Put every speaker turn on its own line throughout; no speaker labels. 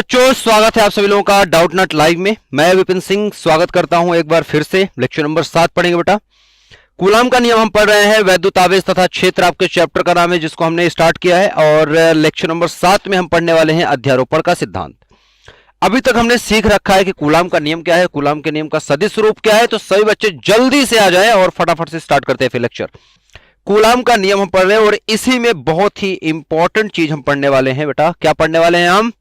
बच्चों, स्वागत है आप सभी लोगों का डाउट नट लाइव में। मैं विपिन सिंह स्वागत करता हूं एक बार फिर से। लेक्चर नंबर 7 पढ़ेंगे बेटा। कूलाम का नियम हम पढ़ रहे हैं। वैद्युत आवेश तथा क्षेत्र आपके चैप्टर का नाम है जिसको हमने स्टार्ट किया है, और लेक्चर नंबर 7 में हम पढ़ने वाले हैं अध्यारोपण का सिद्धांत। अभी तक हमने सीख रखा है कि कूलाम का नियम क्या है, कूलाम के नियम का सदिश रूप क्या है। तो सभी बच्चे जल्दी से आ जाए और फटाफट से स्टार्ट करते हैं फिर लेक्चर। कूलाम का नियम हम पढ़ रहे हैं और इसी में बहुत ही इंपॉर्टेंट चीज हम पढ़ने वाले हैं बेटा। क्या पढ़ने वाले हैं हम?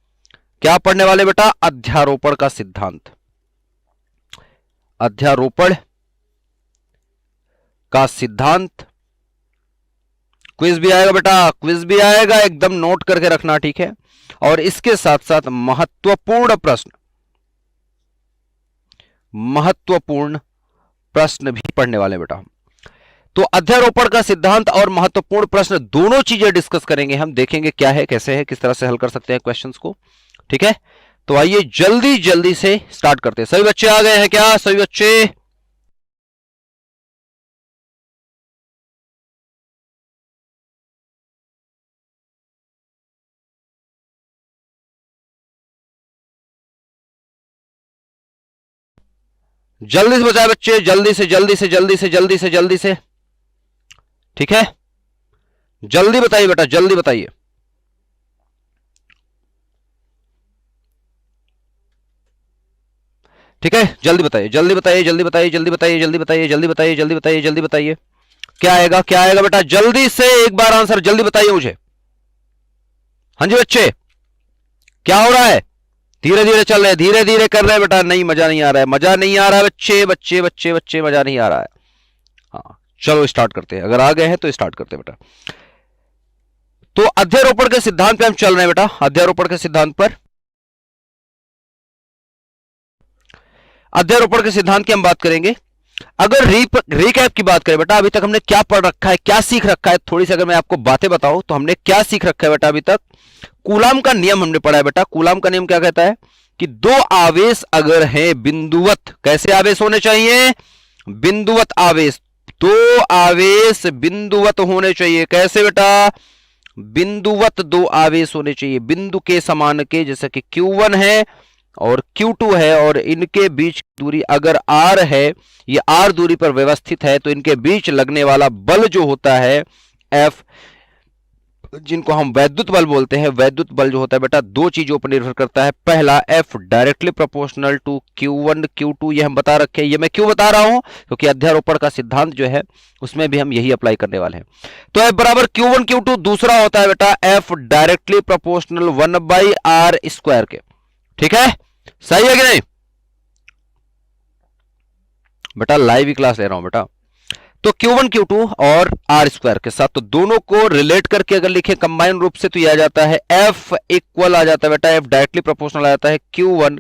क्या पढ़ने वाले बेटा? अध्यारोपण का सिद्धांत। अध्यारोपण का सिद्धांत। क्विज भी आएगा बेटा, क्विज भी आएगा, एकदम नोट करके रखना, ठीक है। और इसके साथ साथ महत्वपूर्ण प्रश्न भी पढ़ने वाले हैं बेटा। तो अध्यारोपण का सिद्धांत और महत्वपूर्ण प्रश्न दोनों चीजें डिस्कस करेंगे हम। देखेंगे क्या है, कैसे है, किस तरह से हल कर सकते हैं क्वेश्चंस को, ठीक है। तो आइए जल्दी जल्दी से स्टार्ट करते हैं। सभी बच्चे आ गए हैं क्या? सभी बच्चे जल्दी से बताए बच्चे, जल्दी से जल्दी से जल्दी से जल्दी से जल्दी से, ठीक है। जल्दी बताइए बेटा, जल्दी बताइए। ठीक है, जल्दी बताइए, जल्दी बताइए, जल्दी बताइए, जल्दी बताइए, जल्दी बताइए, जल्दी बताइए, जल्दी बताइए, जल्दी बताइए। क्या आएगा, क्या आएगा बेटा? जल्दी से एक बार आंसर जल्दी बताइए मुझे। हाँ जी बच्चे, क्या हो रहा है? धीरे धीरे चल रहे हैं, धीरे धीरे कर रहे हैं बेटा। नहीं, मजा नहीं आ रहा है, मजा नहीं आ रहा है बच्चे, बच्चे बच्चे बच्चे, मजा नहीं आ रहा है। हाँ चलो स्टार्ट करते हैं। अगर आ गए हैं तो स्टार्ट करते हैं बेटा। तो अध्यारोपण के सिद्धांत पे हम चल रहे हैं बेटा। अध्यारोपण के सिद्धांत पर, अध्यारोपण के सिद्धांत की हम बात करेंगे। अगर रिकैप की बात करें बेटा, अभी तक हमने क्या पढ़ रखा है, क्या सीख रखा है, थोड़ी सी अगर मैं आपको बातें बताऊं तो हमने क्या सीख रखा है बेटा अभी तक। कूलाम का नियम हमने पढ़ा है बेटा। कूलाम का नियम क्या कहता है कि दो आवेश अगर हैं बिंदुवत, कैसे आवेश होने चाहिए? बिंदुवत आवेश। दो आवेश बिंदुवत होने चाहिए। कैसे बेटा? बिंदुवत दो आवेश होने चाहिए, बिंदु के समान के, जैसे कि Q1 है और Q2 है, और इनके बीच की दूरी अगर R है, ये R दूरी पर व्यवस्थित है, तो इनके बीच लगने वाला बल जो होता है F, जिनको हम वैद्युत बल बोलते हैं, वैद्युत बल जो होता है बेटा दो चीजों पर निर्भर करता है। पहला F directly proportional to Q1 Q2, ये हम बता रखे हैं। ये मैं क्यों बता रहा हूं? क्योंकि अध्यारोपण का सिद्धांत जो है उसमें भी हम यही अप्लाई करने वाले हैं। तो F बराबर Q1 Q2। दूसरा होता है बेटा F डायरेक्टली प्रोपोर्शनल 1/r² के, ठीक है। सही है कि नहीं बेटा? लाइव ही क्लास ले रहा हूं बेटा। तो Q1 Q2 और R² के साथ, तो दोनों को रिलेट करके अगर लिखें कंबाइन रूप से तो यह आ जाता है F इक्वल आ जाता है बेटा, F डायरेक्टली प्रोपोर्शनल आ जाता है Q1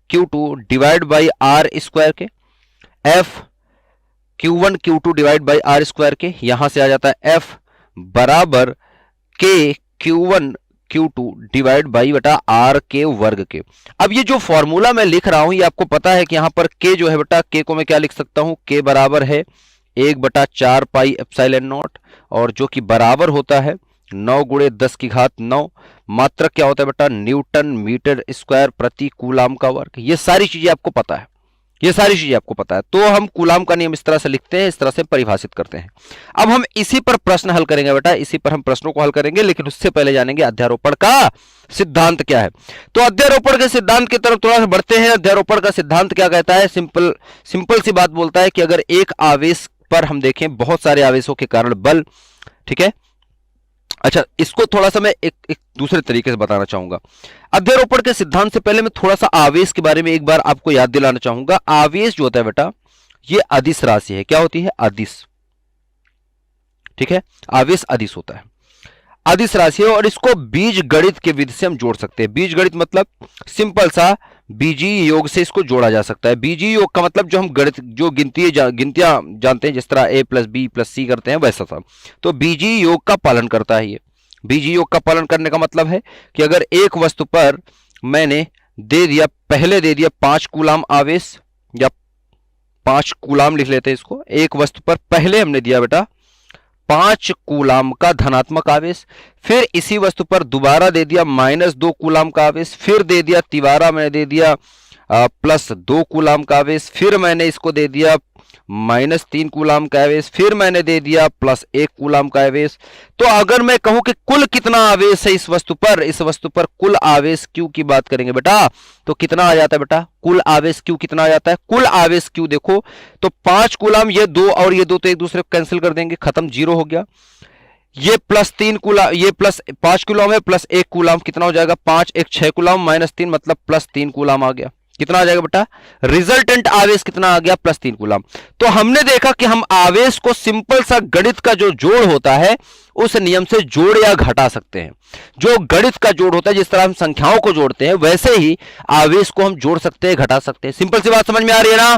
Q2 divide by R² के। F Q1 Q2 divide by R² के, यहां से आ जाता है F बराबर K Q1 Q2 divide by बेटा R के वर्ग के। अब ये जो फॉर्मूला मैं लिख रहा हूं, ये आपको पता है कि यहां पर K जो है बेटा, K को मैं क्या लिख सकता हूं? K बराबर है 1/4 पाई एप्सिलॉन नॉट, और जो कि बराबर होता है 9 गुणे 10 की घात 9। मात्रक क्या होता है बेटा? न्यूटन मीटर स्क्वायर प्रति कूलाम का वर्ग। ये सारी चीजें आपको पता है, ये सारी चीजें आपको पता है। तो हम कूलाम का नियम इस तरह से लिखते हैं, इस तरह से परिभाषित करते हैं। अब हम इसी पर प्रश्न हल करेंगे बेटा, इसी पर हम प्रश्नों को हल करेंगे, लेकिन उससे पहले जानेंगे अध्यारोपण का सिद्धांत क्या है। तो अध्यारोपण के सिद्धांत की तरफ थोड़ा सा बढ़ते हैं। अध्यारोपण का सिद्धांत क्या कहता है? सिंपल सी बात बोलता है कि अगर एक आवेश पर हम देखें बहुत सारे आवेशों के कारण बल, ठीक है। अच्छा, इसको थोड़ा सा मैं एक दूसरे तरीके से बताना चाहूंगा। अध्यारोपण के सिद्धांत से पहले मैं थोड़ा सा आवेश के बारे में एक बार आपको याद दिलाना चाहूंगा। आवेश जो होता है बेटा, ये अदिश राशि है। क्या होती है? अदिश, ठीक है। आवेश अदिश होता है, अदिश राशि है, और इसको बीज गणित के विधि से हम जोड़ सकते हैं। बीज गणित मतलब सिंपल सा बीजीय योग से इसको जोड़ा जा सकता है। बीजीय योग का मतलब जो हम गणित जो गिनतियां जानते हैं, जिस तरह A + B + C करते हैं, वैसा था। तो बीजीय योग का पालन करता है ये। बीजीय योग का पालन करने का मतलब है कि अगर एक वस्तु पर मैंने पहले दे दिया 5 कूलाम आवेश, या 5 कूलाम लिख लेते हैं इसको। एक वस्तु पर पहले हमने दिया बेटा 5 कूलाम का धनात्मक आवेश, फिर इसी वस्तु पर दोबारा दे दिया -2 कूलाम का आवेश, फिर दे दिया तिबारा मैंने दे दिया +2 कूलाम का आवेश, फिर मैंने इसको दे दिया -3 कूलाम का आवेश, फिर मैंने दे दिया +1 कूलाम का आवेश। तो अगर मैं कहूं कि कुल कितना आवेश है इस वस्तु पर कुल आवेश Q की बात करेंगे बेटा, तो कितना आ जाता है बेटा, कुल आवेश Q कितना आ जाता है, कुल आवेश Q देखो तो 5 कूलाम, ये 2 और ये 2 तो एक दूसरे को कैंसिल कर देंगे, खत्म, 0 हो गया। ये +3 कूलाम, ये +5 कूलाम है, +1 कूलाम, कितना हो जाएगा, 5 1 6 कूलाम -3 मतलब +3 कूलाम आ गया। कितना आ जाएगा बेटा, रिजल्टेंट आवेश कितना आ गया, +3 कूलाम। तो हमने देखा कि हम आवेश को सिंपल सा गणित का जो जोड़ होता है उस नियम से जोड़ या घटा सकते हैं। जो गणित का जोड़ होता है, जिस तरह हम संख्याओं को जोड़ते हैं, वैसे ही आवेश को हम जोड़ सकते हैं, घटा सकते हैं। सिंपल सी बात समझ में आ रही है ना,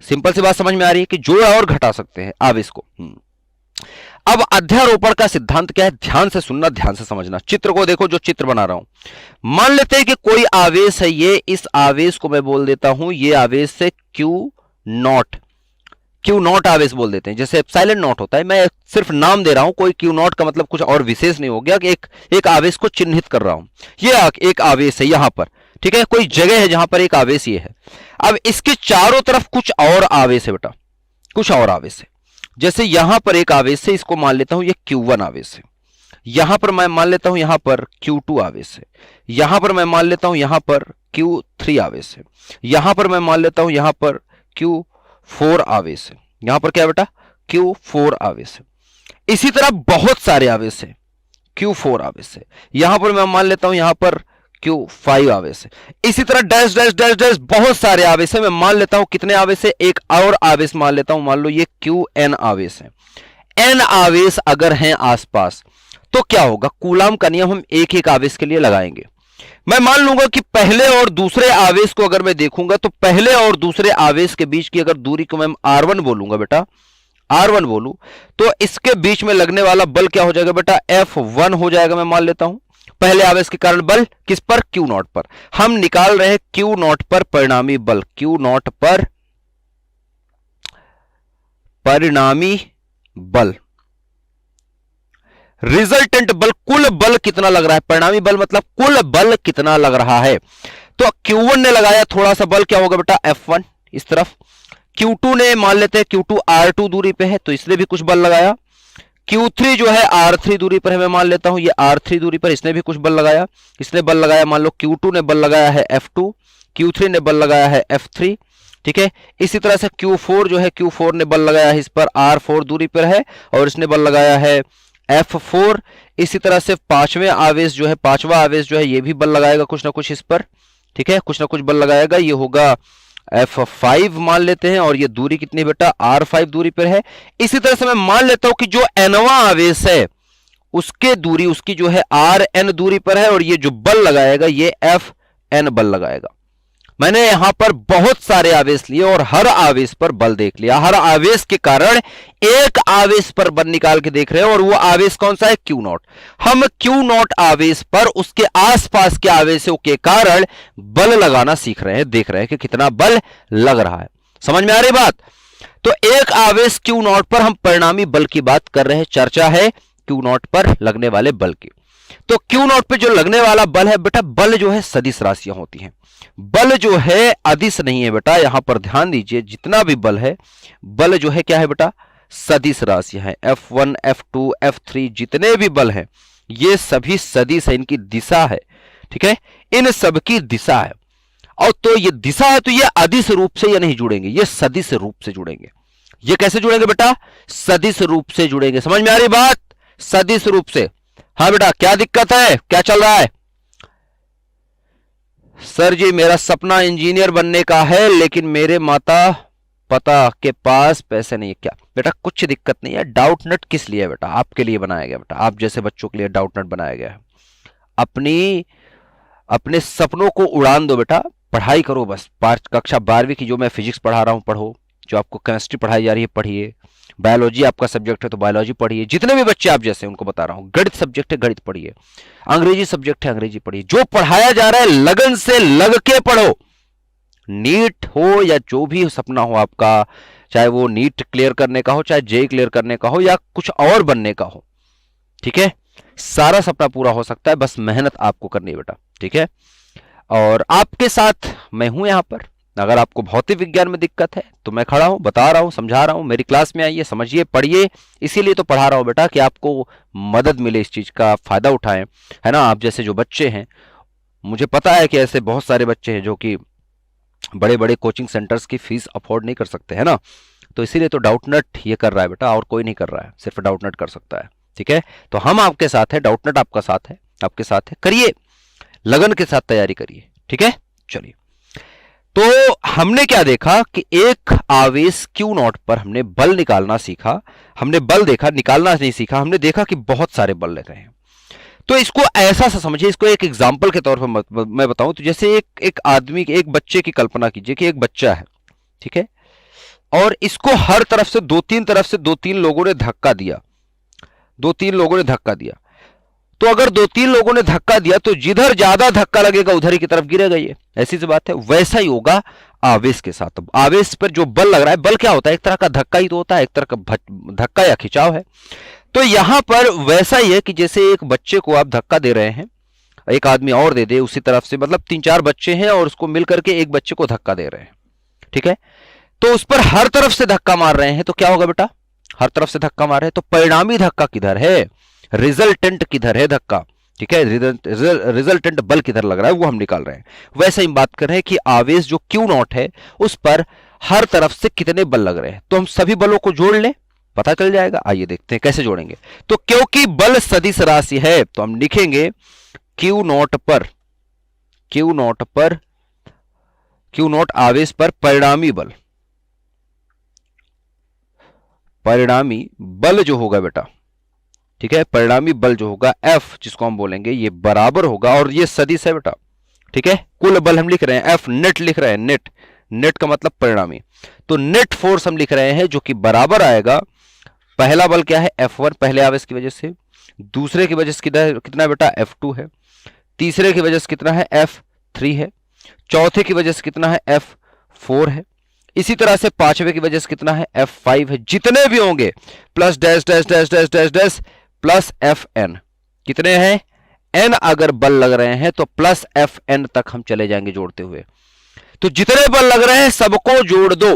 सिंपल सी बात समझ में आ रही है कि जोड़ और घटा सकते हैं आवेश को। अब अध्यारोपण का सिद्धांत क्या है, ध्यान से सुनना, ध्यान से समझना। चित्र को देखो, जो चित्र बना रहा हूं, मान लेते हैं कि कोई आवेश है, ये इस आवेश को मैं बोल देता हूं, ये आवेश है क्यू नॉट आवेश बोल देते हैं, जैसे एप्सिलॉन नॉट होता है। मैं सिर्फ नाम दे रहा हूं, कोई क्यू नॉट का मतलब कुछ और विशेष नहीं हो गया कि एक आवेश को चिन्हित कर रहा हूं। ये एक आवेश है यहां पर, ठीक है, कोई जगह है जहां पर एक आवेश ये है। अब इसके चारों तरफ कुछ और आवेश है बेटा, कुछ और आवेश है। जैसे यहां पर एक आवेश है, इसको मान लेता हूं ये Q1 आवेश है। यहां पर मैं मान लेता हूं यहां पर Q2 आवेश है। यहां पर मैं मान लेता हूं यहां पर Q3 आवेश है। यहां पर मैं मान लेता हूं यहां पर Q4 आवेश है। यहां पर क्या बेटा, Q4 आवेश है। इसी तरह बहुत सारे आवेश है, Q4 आवेश है। यहां पर मैं मान लेता हूं यहां पर Q5 आवेश है। इसी तरह डैश डैश डैश डैश बहुत सारे आवेश है। मैं मान लेता हूं कितने आवेश है, एक और आवेश मान लेता हूं, मान लो ये Qn आवेश है। n आवेश अगर हैं आसपास तो क्या होगा, कूलाम का नियम हम एक एक आवेश के लिए लगाएंगे। मैं मान लूंगा कि पहले और दूसरे आवेश को अगर मैं देखूंगा तो पहले और दूसरे आवेश के बीच की अगर दूरी को मैं R1 बोलूंगा बेटा, R1 बोलूं, तो इसके बीच में लगने वाला बल क्या हो जाएगा बेटा, F1 हो जाएगा। मैं मान लेता हूं पहले आवेश के कारण बल किस पर, Q0 पर। हम निकाल रहे हैं Q0 पर परिणामी बल, Q0 पर परिणामी बल, रिजल्टेंट बल, कुल बल कितना लग रहा है, परिणामी बल मतलब कुल बल कितना लग रहा है। तो Q1 ने लगाया थोड़ा सा बल, क्या होगा बेटा, F1 इस तरफ। Q2 ने मान लेते हैं Q2 R2 दूरी पे है तो इसने भी कुछ बल लगाया। Q3 जो है R3 दूरी पर है, मैं मान लेता हूं ये R3 दूरी पर, इसने भी कुछ बल लगाया। इसने बल लगाया, मान लो Q2 ने बल लगाया है F2, Q3 ने बल लगाया है F3, ठीक है। इसी तरह से Q4 जो है, Q4 ने बल लगाया है इस पर, R4 दूरी पर है और इसने बल लगाया है F4। इसी तरह से पांचवा आवेश जो है ये भी बल लगाएगा कुछ ना कुछ इस पर, ठीक है, कुछ ना कुछ बल लगाएगा, ये होगा F5 मान लेते हैं। और ये दूरी कितनी बेटा, R5 दूरी पर है। इसी तरह से मैं मान लेता हूं कि जो nवां आवेश है उसके दूरी, उसकी जो है Rn दूरी पर है और ये जो बल लगाएगा ये Fn बल लगाएगा। मैंने यहां पर बहुत सारे आवेश लिए और हर आवेश पर बल देख लिया। हर आवेश के कारण एक आवेश पर बल निकाल के देख रहे हैं और वो आवेश कौन सा है, Q0। हम Q0 आवेश पर उसके आसपास के आवेशों के कारण बल लगाना सीख रहे हैं, देख रहे हैं कि कितना बल लग रहा है। समझ में आ रही बात। तो एक आवेश Q0 पर हम परिणामी बल की बात कर रहे हैं, चर्चा है Q0 पर लगने वाले बल की। तो Q0 पे जो लगने वाला बल है बेटा, बल जो है सदिश राशियां होती हैं, बल जो है अदिश नहीं है बेटा। यहां पर ध्यान दीजिए, जितना भी बल है, बल जो है क्या है बेटा, सदिश राशियां हैं। F1 F2 F3 जितने भी बल हैं ये सभी सदिश है, इनकी दिशा है, ठीक है, इन सब की दिशा है। और तो ये दिशा है तो ये अदिश रूप से ये नहीं जुड़ेंगे, ये सदिश रूप से जुड़ेंगे। ये कैसे जुड़ेंगे बेटा, सदिश रूप से जुड़ेंगे। समझ में आ रही बात, सदिश रूप से। हाँ बेटा, क्या दिक्कत है, क्या चल रहा है। सर जी मेरा सपना इंजीनियर बनने का है लेकिन मेरे माता पिता के पास पैसे नहीं है। क्या बेटा, कुछ दिक्कत नहीं है। डाउट नट किस लिए बेटा, आपके लिए बनाया गया बेटा, आप जैसे बच्चों के लिए डाउट नट बनाया गया है। अपने सपनों को उड़ान दो बेटा, पढ़ाई करो बस। कक्षा 12वीं की जो मैं फिजिक्स पढ़ा रहा हूं पढ़ो, जो आपको केमिस्ट्री पढ़ाई जा रही है पढ़िए, बायोलॉजी आपका सब्जेक्ट है तो बायोलॉजी पढ़िए, जितने भी बच्चे आप जैसे उनको बता रहा हूं, गणित सब्जेक्ट है गणित पढ़िए, अंग्रेजी सब्जेक्ट है अंग्रेजी पढ़िए। जो पढ़ाया जा रहा है लगन से लग के पढ़ो। नीट हो या जो भी सपना हो आपका, चाहे वो नीट क्लियर करने का हो, चाहे जेई क्लियर करने का हो, या कुछ और बनने का हो। ठीक है, सारा सपना पूरा हो सकता है, बस मेहनत आपको करनी है बेटा। ठीक है, और आपके साथ मैं हूं यहां पर। अगर आपको भौतिक विज्ञान में दिक्कत है तो मैं खड़ा हूं, बता रहा हूं, समझा रहा हूं। मेरी क्लास में आइए, समझिए, पढ़िए, इसीलिए तो पढ़ा रहा हूं बेटा कि आपको मदद मिले, इस चीज का फायदा उठाएं, है ना। आप जैसे जो बच्चे हैं, मुझे पता है कि ऐसे बहुत सारे बच्चे हैं जो कि बड़े बड़े कोचिंग सेंटर्स की फीस अफोर्ड नहीं कर सकते, है ना। तो इसीलिए तो डाउटनट ये कर रहा है बेटा, और कोई नहीं कर रहा है, सिर्फ डाउटनट कर सकता है। ठीक है, तो हम आपके साथ है, डाउटनट आपका साथ है, आपके साथ है। करिए, लगन के साथ तैयारी करिए। ठीक है, चलिए। तो हमने क्या देखा कि एक आवेश क्यू नॉट पर हमने बल निकालना सीखा। हमने बल देखा, निकालना नहीं सीखा। हमने देखा कि बहुत सारे बल लग रहे हैं। तो इसको ऐसा सा समझिए, इसको एक एग्जाम्पल के तौर पर मैं बताऊं तो जैसे एक आदमी, एक बच्चे की कल्पना कीजिए कि एक बच्चा है, ठीक है, और इसको हर तरफ से दो तीन लोगों ने धक्का दिया, दो तीन लोगों ने धक्का दिया। तो अगर दो तीन लोगों ने धक्का दिया तो जिधर ज्यादा धक्का लगेगा उधर ही की तरफ गिरेगा, ये ऐसी सी बात है। वैसा ही होगा आवेश के साथ। आवेश पर जो बल लग रहा है, बल क्या होता है, एक तरह का धक्का ही तो होता है, एक तरह का धक्का या खिंचाव है। तो यहां पर वैसा ही है कि जैसे एक बच्चे को आप धक्का दे रहे हैं, एक आदमी और दे दे उसी तरफ से, मतलब तीन चार बच्चे हैं और उसको मिलकर के एक बच्चे को धक्का दे रहे हैं। ठीक है, तो उस पर हर तरफ से धक्का मार रहे हैं, तो क्या होगा बेटा, हर तरफ से धक्का मार रहे हैं, तो परिणामी धक्का किधर है, रिजल्टेंट किधर है धक्का। ठीक है, रिजल्टेंट बल किधर लग रहा है वो हम निकाल रहे हैं। वैसे ही बात कर रहे हैं कि आवेश जो क्यू नॉट है उस पर हर तरफ से कितने बल लग रहे हैं। तो हम सभी बलों को जोड़ लें, पता चल जाएगा। आइए देखते हैं कैसे जोड़ेंगे। तो क्योंकि बल सदिश राशि है तो हम लिखेंगे क्यू नॉट पर, क्यू नॉट पर, क्यू नॉट आवेश पर परिणामी बल, परिणामी बल जो होगा बेटा, ठीक है, परिणामी बल जो होगा F, जिसको हम बोलेंगे, ये बराबर होगा, और ये सदिश है बेटा। ठीक है, कुल बल हम लिख रहे हैं F, नेट लिख रहे हैं, नेट, नेट का मतलब परिणामी। तो नेट फोर्स हम लिख रहे हैं जो कि बराबर आएगा, पहला बल क्या है F1 पहले आवेश की वजह से, दूसरे की वजह से कितना बेटा F2 है, तीसरे की वजह से कितना है F3 है, चौथे की वजह से कितना है F4 है, इसी तरह से पांचवे की वजह से कितना है F5 है। जितने भी होंगे plus dash dash dash dash dash dash plus Fn, कितने हैं n, अगर बल लग रहे हैं तो प्लस Fn तक हम चले जाएंगे जोड़ते हुए। तो जितने बल लग रहे हैं सबको जोड़ दो।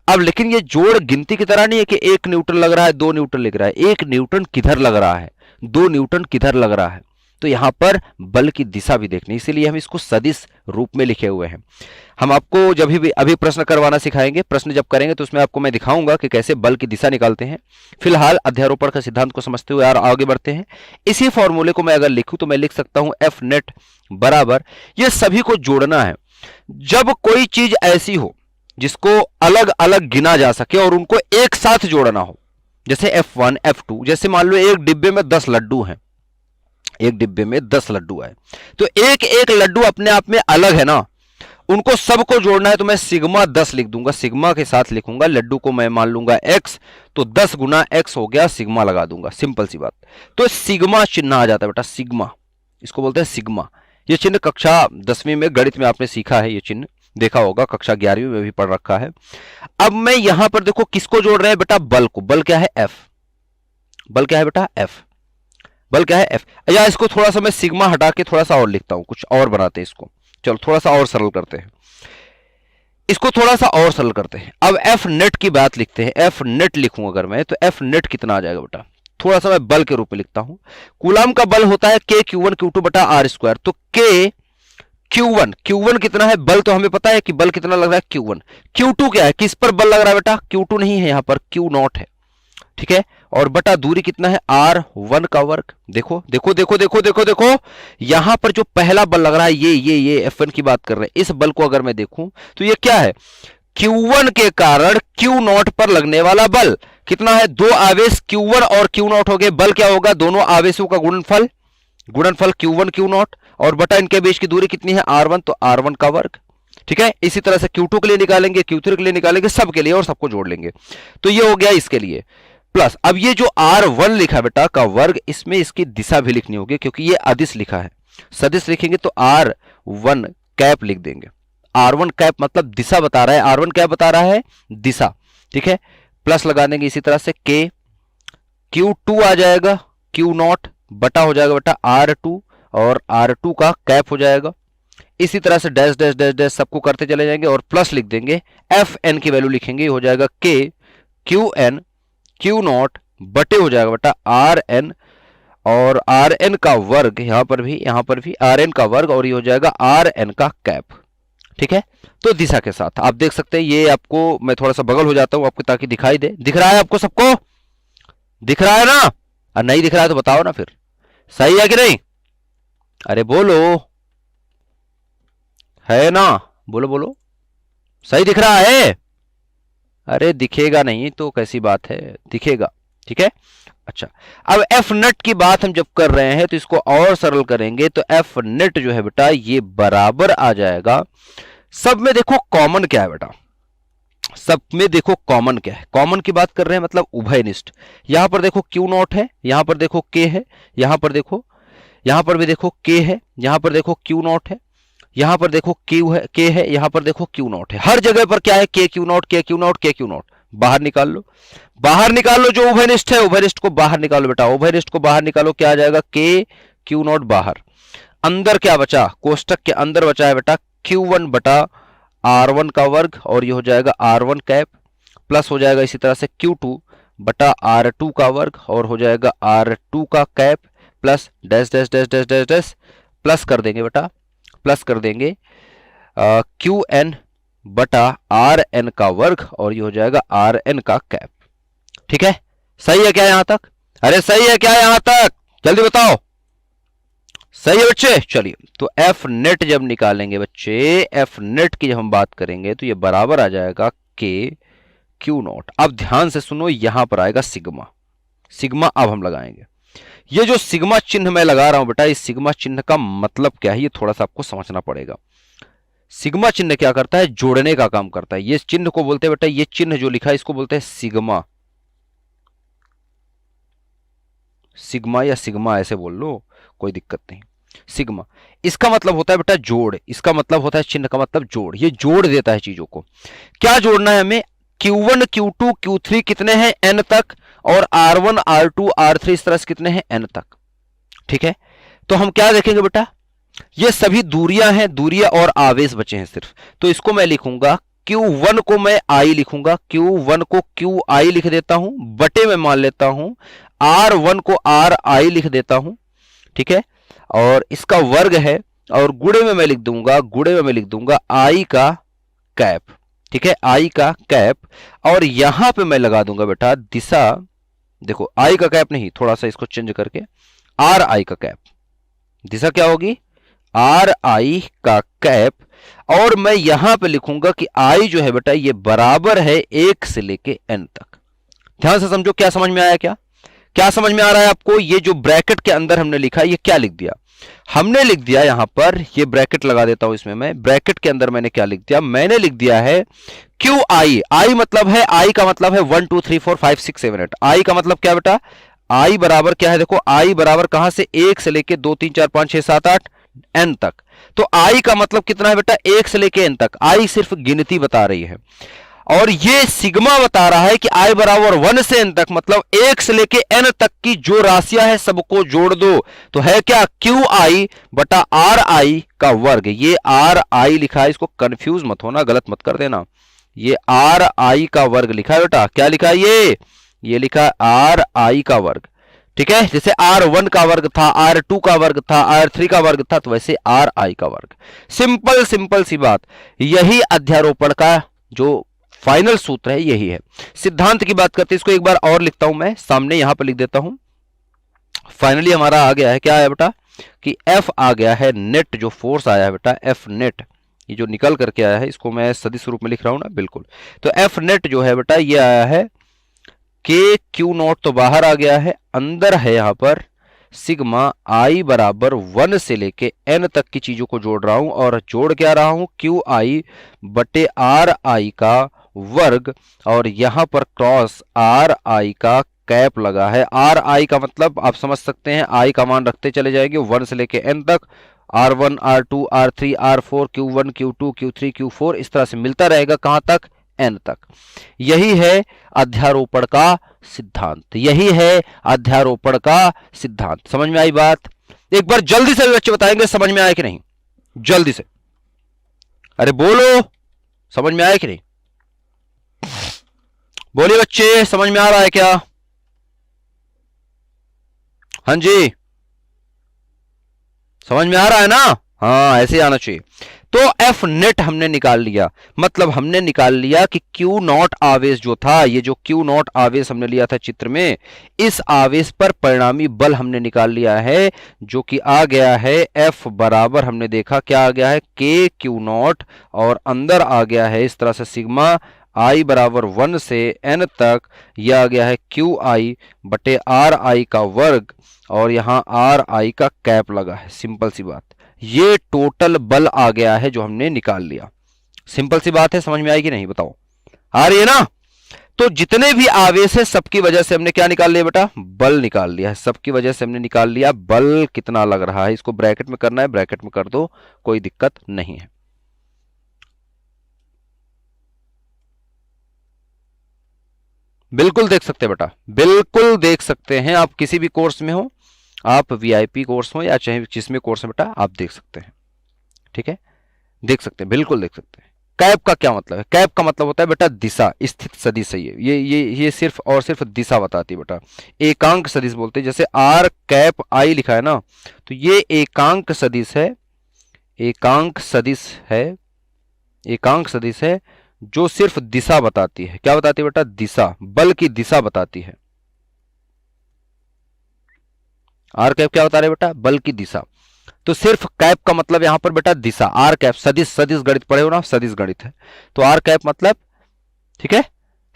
अब लेकिन ये जोड़ गिनती की तरह नहीं है कि 1 न्यूटन लग रहा है, 2 न्यूटन लिख रहा है। 1 न्यूटन किधर लग रहा है, 2 न्यूटन किधर लग रहा है, तो यहां पर बल की दिशा भी देखनी, इसीलिए हम इसको सदिश रूप में लिखे हुए हैं। हम आपको जब भी अभी प्रश्न करवाना सिखाएंगे, प्रश्न जब करेंगे तो उसमें आपको मैं दिखाऊंगा कि कैसे बल की दिशा निकालते हैं। फिलहाल अध्यारोपण का सिद्धांत को समझते हुए यार आगे बढ़ते हैं। इसी फॉर्मूले को मैं अगर लिखूं तो मैं लिख सकता हूं F नेट बराबर, ये सभी को जोड़ना है। जब कोई चीज ऐसी हो जिसको अलग अलग गिना जा सके और उनको एक साथ जोड़ना हो, जैसे F1 F2, जैसे मान लो एक डिब्बे में 10 लड्डू हैं, एक डिब्बे में 10 लड्डू है, तो एक एक लड्डू अपने आप में अलग है ना, उनको सबको जोड़ना है। तो मैं सिग्मा 10 लिख दूंगा, सिग्मा के साथ लिखूंगा, लड्डू को मैं मान लूंगा x, तो 10 गुना x हो गया, सिग्मा लगा दूंगा, सिंपल सी बात। तो सिग्मा चिन्ह आ जाता है बेटा, सिग्मा, इसको बोलते हैं सिग्मा। ये चिन्ह कक्षा 10वीं में गणित में आपने सीखा है, ये चिन्ह देखा होगा, कक्षा 11वीं में भी पढ़ रखा है। अब मैं यहां पर देखो किसको जोड़ रहे हैं बेटा, बल को। बल क्या है F, बल क्या है बेटा F, बल क्या है F। या इसको थोड़ा सा मैं सिग्मा हटा के थोड़ा सा और लिखता हूं, कुछ और बनाते हैं इसको, चलो थोड़ा सा और सरल करते हैं, इसको थोड़ा सा और सरल करते हैं। अब F नेट की बात लिखते हैं, F नेट लिखूं अगर मैं, तो F नेट कितना आ जाएगा बेटा, थोड़ा सा मैं बल के रूप में लिखता हूं। कूलाम का बल होता है K Q1 Q2 बटा R स्क्वायर, तो K Q1, Q1 कितना है, बल तो हमें पता है कि बल कितना लग रहा है Q1, Q2 क्या है, किस पर बल लग रहा है बेटा, Q2 नहीं है यहां पर, Q नॉट है। ठीक है, और बटा दूरी कितना है R1 का वर्ग। देखो देखो देखो देखो देखो देखो, यहां पर जो पहला बल लग रहा है ये F1 की बात कर रहे हैं, इस बल को अगर मैं देखूं तो ये क्या है, Q1 के कारण Q नॉट पर लगने वाला बल कितना है, दो आवेश Q1 और Q नॉट हो गए, बल क्या होगा, दोनों आवेशों का गुणनफल, गुणनफल Q1 Q नॉट, और बटा इनके बीच की दूरी कितनी है R1, तो R1 का वर्ग। ठीक है, इसी तरह से Q2 के लिए निकालेंगे, Q3 के लिए निकालेंगे, सब के लिए, और सबको जोड़ लेंगे। तो ये हो गया इसके लिए प्लस। अब ये जो R1 लिखा बेटा का वर्ग, इसमें इसकी दिशा भी लिखनी होगी क्योंकि ये अदिश लिखा है, सदिश लिखेंगे तो R1 कैप लिख देंगे। R1 कैप मतलब दिशा बता रहा है, R1 कैप बता रहा है दिशा, ठीक है, प्लस लगा देंगे इसी तरह से के, Q2 आ जाएगा Q0 बटा हो जाएगा बेटा R2 और R2 का कैप हो जाएगा। इसी तरह से डैश डैश डैश डैश सबको करते चले जाएंगे और प्लस लिख देंगे, Fn की वैल्यू लिखेंगे, हो जाएगा K Qn Q0 बटे हो जाएगा बेटा Rn और Rn का वर्ग, यहां पर भी Rn का वर्ग और ये हो जाएगा Rn का कैप। ठीक है, तो दिशा के साथ आप देख सकते हैं, ये आपको मैं थोड़ा सा बगल हो जाता हूं आपको ताकि दिखाई दे। दिख रहा है आपको सबको? दिख रहा है ना? और नहीं दिख रहा है तो बताओ ना फिर, सही है कि नहीं? अरे बोलो, है ना? बोलो बोलो, सही दिख रहा है? अरे दिखेगा नहीं तो कैसी बात है, दिखेगा। ठीक है, अच्छा, अब एफ नेट की बात हम जब कर रहे हैं तो इसको और सरल करेंगे तो एफ नेट जो है बेटा ये बराबर आ जाएगा, सब में देखो कॉमन क्या है बेटा, सब में देखो कॉमन क्या है, कॉमन की बात कर रहे हैं मतलब उभयनिष्ठ। यहां पर देखो Q0 है, यहां पर देखो K है, यहां पर देखो, यहां पर भी देखो K है, यहां पर देखो Q0 है, यहां पर देखो Q है, K है, यहां पर देखो Q0 है, हर जगह पर क्या है K Q0 K Q0 K Q0। बाहर निकाल लो, बाहर निकाल लो, जो उभयनिष्ठ है उभयनिष्ठ को बाहर निकालो बेटा, उभयनिष्ठ को बाहर निकालो, क्या आ जाएगा K Q0 बाहर। अंदर क्या बचा, कोष्टक के अंदर बचा है बेटा Q1 बटा R1 का वर्ग और ये हो जाएगा R1 कैप, प्लस हो जाएगा इसी तरह से Q2 बटा R2 का वर्ग और हो जाएगा R2 का cap, plus dash dash dash dash dash dash plus कर देंगे बेटा, प्लस कर देंगे Qn बटा Rn का वर्ग और ये हो जाएगा Rn का कैप। ठीक है, सही है क्या यहां तक? अरे सही है क्या यहां तक? जल्दी बताओ, सही है बच्चे? चलिए, तो एफ नेट जब निकालेंगे बच्चे, एफ नेट की जब हम बात करेंगे तो ये बराबर आ जाएगा के Q0। अब ध्यान से सुनो, यहां पर आएगा सिग्मा, सिग्मा अब हम लगाएंगे। ये जो सिग्मा चिन्ह मैं लगा रहा हूं बेटा, इस सिग्मा चिन्ह का मतलब क्या है ये थोड़ा सा आपको समझना पड़ेगा। सिग्मा चिन्ह क्या करता है, जोड़ने का काम करता है। ये चिन्ह को बोलते हैं बेटा, ये चिन्ह जो लिखा है इसको बोलते हैं सिग्मा, सिग्मा या सिग्मा ऐसे बोल लो, कोई दिक्कत नहीं। सिग्मा, इसका मतलब होता है बेटा जोड़, इसका मतलब होता है चिन्ह का मतलब जोड़, ये जोड़ देता है चीजों को। क्या जोड़ना है हमें, Q1 Q2 Q3 कितने हैं n तक, और R1 R2 R3 इस तरह से कितने हैं n तक। ठीक है, तो हम क्या देखेंगे बेटा, ये सभी दूरियां हैं, दूरियां और आवेश बचे हैं सिर्फ, तो इसको मैं लिखूंगा Q1 को मैं I लिखूंगा, Q1 को QI लिख देता हूं, बटे में मान लेता हूं R1 को RI लिख देता हूं। ठीक है, और इसका वर्ग है और गुणे में मैं लिख दूंगा, गुणे में मैं लिख दूंगा I का कैप। ठीक है, I का कैप, और यहां पे मैं लगा दूंगा बेटा दिशा, देखो I का कैप नहीं, थोड़ा सा इसको चेंज करके RI का कैप, दिशा क्या होगी RI का कैप, और मैं यहां पे लिखूंगा कि I जो है बेटा ये बराबर है 1 से लेके n तक। ध्यान से समझो, क्या समझ में आया, क्या क्या समझ में आ रहा है आपको? ये जो ब्रैकेट के अंदर हमने लिखा है ये क्या लिख दिया, हमने लिख दिया यहां पर, ये ब्रैकेट लगा देता हूं इसमें मैं, ब्रैकेट के अंदर मैंने क्या लिख दिया, मैंने लिख दिया है QI। I मतलब है, I का मतलब है 1 2 3 4 5 6 7 8। I का मतलब क्या बेटा, I बराबर क्या है, देखो I बराबर कहां से, 1 से लेके 2 3 4 5 6 7 8 n तक। तो I का मतलब कितना है बेटा, 1 से लेके n तक। I सिर्फ गिनती बता रही है, और ये सिग्मा बता रहा है कि I बराबर 1 से n तक, मतलब 1 से लेके n तक की जो राशियां हैं सबको जोड़ दो, तो है क्या QI बटा RI का वर्ग। ये RI लिखा है, इसको कंफ्यूज मत होना, गलत मत कर देना, ये RI का वर्ग लिखा है बेटा, क्या लिखा है ये लिखा है RI का वर्ग। ठीक है, जैसे R1 का वर्ग था, R2 का वर्ग था, R3 का वर्ग था, तो वैसे RI का वर्ग। सिंपल सिंपल सी बात, यही अध्यारोपण का जो फाइनल सूत्र है यही है। सिद्धांत की बात करते हैं, इसको एक बार और लिखता हूं मैं सामने, यहां पर लिख देता हूं। फाइनली हमारा आ गया है, क्या आया बेटा कि F आ गया है नेट, जो फोर्स आया है बेटा F नेट, ये जो निकल करके आया है, इसको मैं सदिश रूप में लिख रहा हूं ना, बिल्कुल। तो F नेट जो है बेटा ये आया है K Q0 तो बाहर आ गया है, अंदर है यहां पर सिग्मा I बराबर 1 से लेके n तक की चीजों को जोड़ रहा हूं, और जोड़ क्या रहा हूं QI बटे RI का वर्ग, और यहां पर क्रॉस RI का कैप लगा है। RI का मतलब आप समझ सकते हैं, I का मान रखते चले जाएंगे 1 से लेके n तक, R1 R2 R3 R4 Q1 Q2 Q3 Q4 इस तरह से मिलता रहेगा, कहां तक n तक। यही है अध्यारोपण का सिद्धांत, यही है अध्यारोपण का सिद्धांत। समझ में आई बात? एक बार जल्दी से बच्चे बताएंगे समझ में आया कि नहीं, जल्दी से, अरे बोलो समझ में आया कि नहीं, बोलिए बच्चे समझ में आ रहा है क्या? हाँ जी, समझ में आ रहा है ना? हाँ ऐसे आना चाहिए। तो एफ नेट हमने निकाल लिया, मतलब हमने निकाल लिया कि क्यू नॉट आवेश जो था, ये जो क्यू नॉट आवेश हमने लिया था चित्र में, इस आवेश पर परिणामी बल हमने निकाल लिया है, जो कि आ गया है एफ बराबर, हमने देखा क्या आ गया है, के क्यू नॉट, और अंदर आ गया है इस तरह से सिग्मा आई बराबर 1 से n तक, यह आ गया है क्यू आई बटे आर आई का वर्ग, और यहां आर आई का कैप लगा है। सिंपल सी बात, ये टोटल बल आ गया है जो हमने निकाल लिया। सिंपल सी बात है, समझ में आई कि नहीं बताओ? आ रही है ना? तो जितने भी आवेश है सबकी वजह से हमने क्या निकाल लिया बेटा? बल निकाल लिया है, सबकी वजह से हमने निकाल लिया बल कितना लग रहा है। इसको ब्रैकेट में करना है, ब्रैकेट में कर दो, कोई दिक्कत नहीं है। बिल्कुल देख सकते हैं बेटा, बिल्कुल देख सकते हैं। आप किसी भी कोर्स में हो, आप वीआईपी कोर्स हो या चाहे जिसमें कोर्स है बेटा, आप देख सकते हैं। ठीक है, देख सकते हैं, बिल्कुल देख सकते हैं। कैप का क्या मतलब है? कैप का मतलब होता है बेटा दिशा, स्थित सदिश है ये सिर्फ और सिर्फ दिशा बताती है बेटा। एकांक सदिश बोलते हैं, जैसे आर कैप आई लिखा है ना, तो ये एकांक सदिश है, एकांक सदिश है, एकांक सदिश है जो सिर्फ दिशा बताती है। क्या बताती है बेटा? दिशा, बल की दिशा बताती है। आर कैप क्या बता रहे बेटा? बल की दिशा। तो सिर्फ कैप का मतलब यहां पर बेटा दिशा। आर कैप सदिश, सदिश गणित पढ़े हो ना, सदिश गणित है, तो आर कैप मतलब, ठीक है,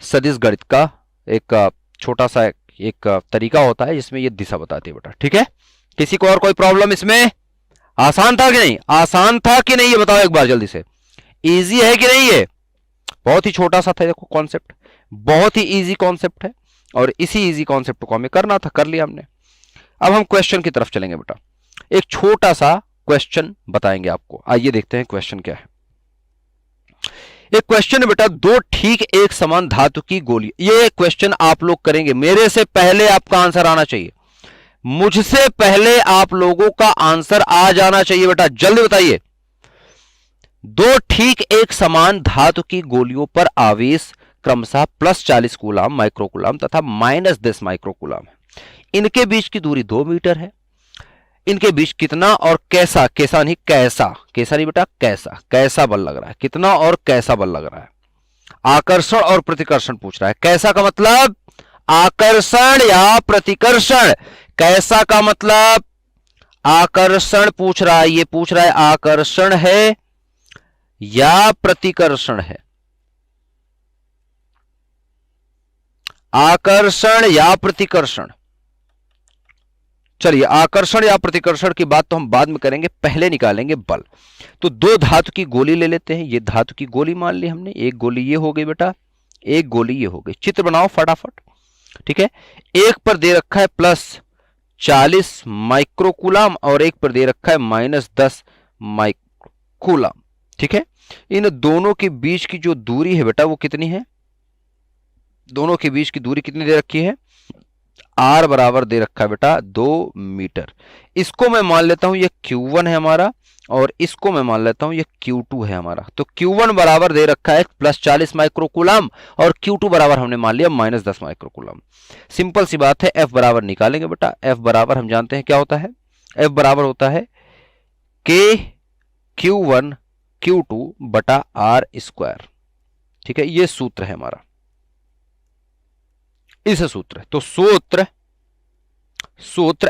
सदिश गणित का एक छोटा सा एक तरीका होता है जिसमें ये दिशा बताती है बेटा। ठीक है, किसी को और कोई प्रॉब्लम इसमें? आसान था कि नहीं? आसान था कि नहीं, ये बताओ एक बार जल्दी से। इजी है कि नहीं? ये बहुत ही छोटा सा था, देखो कॉन्सेप्ट, बहुत ही इजी कॉन्सेप्ट है, और इसी इजी कॉन्सेप्ट को हमें करना था, कर लिया हमने। अब हम क्वेश्चन की तरफ चलेंगे बेटा, एक छोटा सा क्वेश्चन बताएंगे आपको। आइए देखते हैं क्वेश्चन क्या है। एक क्वेश्चन है बेटा, दो ठीक एक समान धातु की गोली। ये क्वेश्चन आप लोग करेंगे, मेरे से पहले आपका आंसर आना चाहिए, मुझसे पहले आप लोगों का आंसर आ जाना चाहिए बेटा, जल्दी बताइए। दो ठीक एक समान धातु की गोलियों पर आवेश क्रमशः +40 कूलाम, माइक्रोकूलाम तथा -10 माइक्रोकूलाम है। इनके बीच की दूरी 2 मीटर है। इनके बीच कितना और कैसा, कैसा नहीं कैसा, कैसा नहीं बेटा कैसा, कैसा बल लग रहा है, कितना और कैसा बल लग रहा है। आकर्षण और प्रतिकर्षण पूछ रहा है। कैसा का मतलब आकर्षण या प्रतिकर्षण, कैसा का मतलब आकर्षण पूछ रहा है, ये पूछ रहा है आकर्षण है या प्रतिकर्षण है, आकर्षण या प्रतिकर्षण। चलिए, आकर्षण या प्रतिकर्षण की बात तो हम बाद में करेंगे, पहले निकालेंगे बल। तो दो धातु की गोली ले लेते हैं, ये धातु की गोली मान ली हमने, एक गोली ये हो गई बेटा, एक गोली ये हो गई। चित्र बनाओ फटाफट। ठीक है, एक पर दे रखा है +40 माइक्रोकूलाम और एक पर दे रखा है -10 माइक्रोकूलाम। ठीक है, इन दोनों के बीच की जो दूरी है बेटा वो कितनी है? दोनों के बीच की दूरी कितनी दे रखी है? आर बराबर दे रखा है बेटा 2 मीटर। इसको मैं मान लेता हूं ये Q1 है हमारा, और इसको मैं मान लेता हूं ये Q2 है हमारा। तो Q1 बराबर दे रखा है +40 माइक्रोकूलाम और Q2 बराबर हमने मान लिया -10 माइक्रोकूलाम। सिंपल सी बात है, F बराबर निकालेंगे बेटा। F बराबर हम जानते हैं क्या होता है, F बराबर होता है K Q1 Q2 बटा R²। ठीक है, ये सूत्र है हमारा, इस सूत्र है। तो सूत्र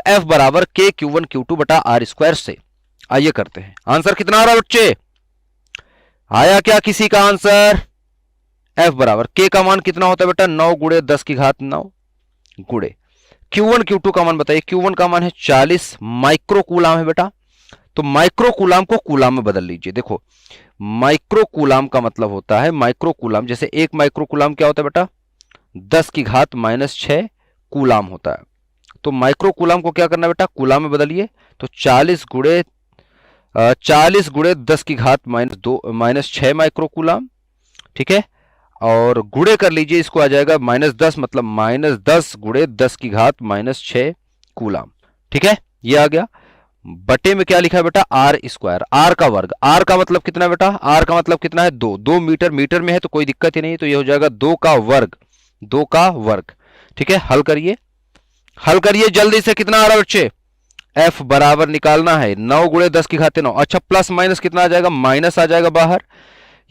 F बराबर K Q1 Q2 बटा R² से। आइए करते हैं, आंसर कितना आ रहा है बच्चे? आया क्या किसी का आंसर? F बराबर K का मान कितना होता है बेटा? 9 गुणे 10 की घात 9 गुणे Q1 Q2 का मान बताइए। Q1 का मान है 40 माइक्रोकूलाम है बेटा, तो माइक्रोकूलाम को कूलाम में बदल लीजिए। देखो, माइक्रोकूलाम का मतलब होता है, माइक्रोकूलाम जैसे एक माइक्रोकूलाम क्या होता है बेटा? 10 की घात -6 कूलाम होता है। तो माइक्रोकूलाम को क्या करना बेटा? कूलाम में बदलिए। तो 40 गुणे 10 की घात -6 माइक्रोकूलाम। ठीक है, और गुणे कर लीजिए, इसको आ जाएगा -10, मतलब -10 गुणे 10 की घात -6 कूलाम। ठीक है, ये आ गया। बटे में क्या लिखा है बेटा, आर स्क्वायर, आर का वर्ग। आर का मतलब कितना बेटा, आर का मतलब कितना है 2, 2 मीटर, मीटर में है तो कोई दिक्कत ही नहीं, तो ये हो जाएगा 2 का वर्ग, 2 का वर्ग। ठीक है, हल करिए, हल करिए जल्दी से। कितना आ रहा है बच्चे, एफ बराबर निकालना है 9 गुणे 10 की घात 9। अच्छा, प्लस माइनस कितना आ जाएगा, माइनस आ जाएगा बाहर।